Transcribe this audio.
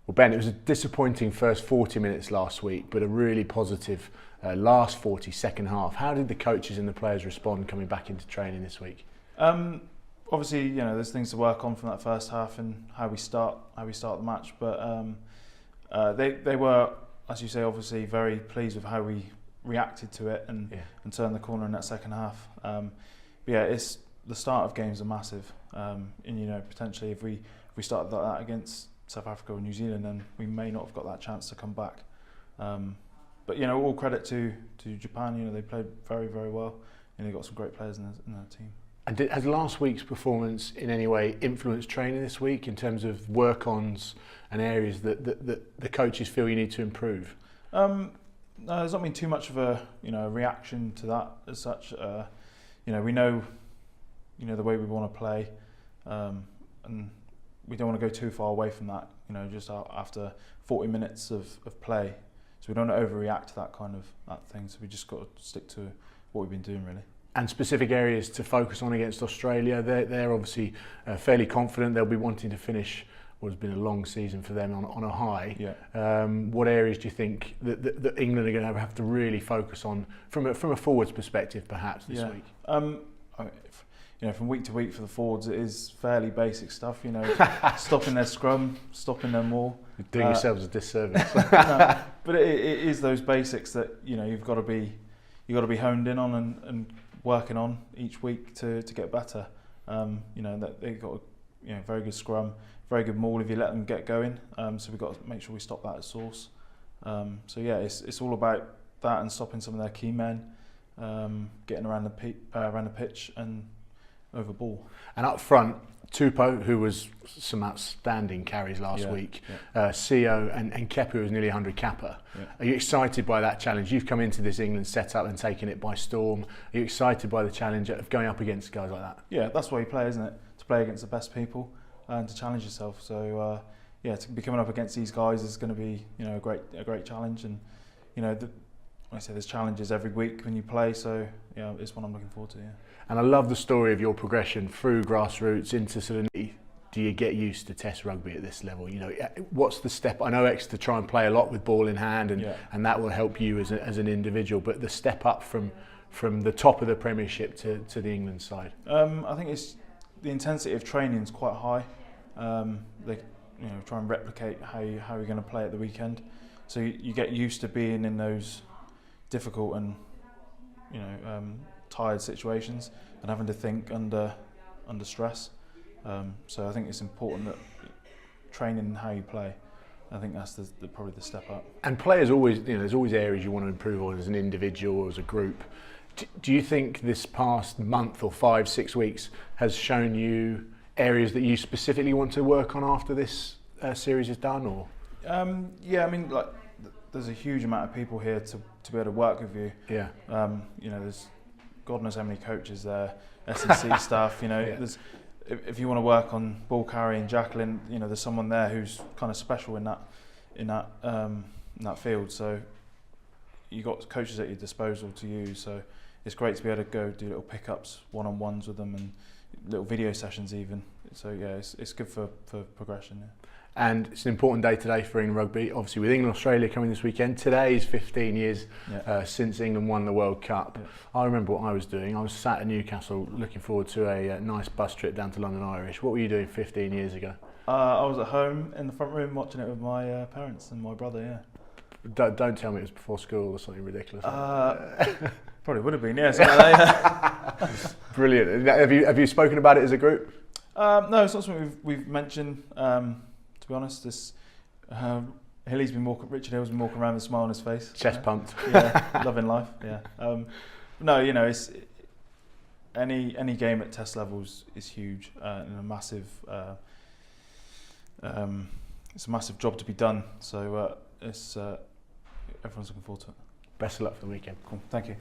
Well, Ben, it was a disappointing first 40 minutes last week, but a really positive last 40, second half. How did the coaches and the players respond coming back into training this week? Obviously, you know, there's things to work on from that first half and how we start the match. But they were, as you say, obviously very pleased with how we reacted to it and turned the corner in that second half. But yeah, it's the start of games are massive, and you know, potentially if we started like that against South Africa or New Zealand, then we may not have got that chance to come back. But you know, all credit to Japan. You know, they played very, very well, and they got some great players in their team. And has last week's performance in any way influenced training this week in terms of work-ons and areas that the coaches feel you need to improve? No, there's not been too much of a reaction to that as such. You know, we know the way we want to play, and we don't want to go too far away from that. You know, just after 40 minutes of play, so we don't overreact to that thing. So we just got to stick to what we've been doing really. And specific areas to focus on against Australia. They're obviously fairly confident. They'll be wanting to finish what has been a long season for them on a high. Yeah. What areas do you think that England are going to have to really focus on from a forwards perspective, perhaps this week? You know, from week to week for the forwards, it is fairly basic stuff. You know, stopping their scrum, stopping their maul. You're doing yourselves a disservice. No, but it is those basics that you've got to be honed in on and working on each week to get better. You know, that they've got very good scrum, very good maul if you let them get going. So we've got to make sure we stop that at source. So yeah, it's all about that and stopping some of their key men, getting around the pitch and over ball. And up front, Tupou, who was some outstanding carries last week, Sio and Kepa, who was nearly 100 kappa. Yeah. Are you excited by that challenge? You've come into this England setup and taken it by storm. Are you excited by the challenge of going up against guys like that? Yeah, that's why you play, isn't it? To play against the best people and to challenge yourself. So to be coming up against these guys is going to be a great challenge. And like I say, there's challenges every week when you play. So yeah, it's one I'm looking forward to. Yeah. And I love the story of your progression through grassroots into sort of. Do you get used to Test rugby at this level? You know, what's the step? I know Exeter try and play a lot with ball in hand, and that will help you as an individual. But the step up from the top of the Premiership to the England side. I think it's the intensity of training is quite high. They try and replicate how you're going to play at the weekend, so you get used to being in those difficult and tired situations and having to think under stress. So I think it's important that training how you play. I think that's probably the step up. And players always, there's always areas you want to improve on as an individual or as a group. Do you think this past month or 5-6 weeks has shown you areas that you specifically want to work on after this series is done? Or yeah, I mean, like there's a huge amount of people here to be able to work with you. Yeah. There's God knows how many coaches there, S&C staff. There's. If you want to work on ball carrying, Jacqueline, there's someone there who's kind of special in that field. So you got coaches at your disposal to use. So it's great to be able to go do little pickups, one-on-ones with them, and little video sessions even. So yeah, it's good for progression. Yeah. And it's an important day today for England rugby. Obviously, with England Australia coming this weekend, today is 15 years since England won the World Cup. Yeah. I remember what I was doing. I was sat in Newcastle looking forward to a nice bus trip down to London Irish. What were you doing 15 years ago? I was at home in the front room watching it with my parents and my brother. Yeah. Don't tell me it was before school or something ridiculous. Probably would have been. Yeah. Something like that. Brilliant. Have you spoken about it as a group? No, it's not something we've mentioned. To be honest, Richard Hill's been walking around with a smile on his face. Chest pumped. Yeah, loving life. Yeah. No, it's any game at test levels is huge and a massive. It's a massive job to be done. So everyone's looking forward to it. Best of luck for the weekend. Cool. Thank you.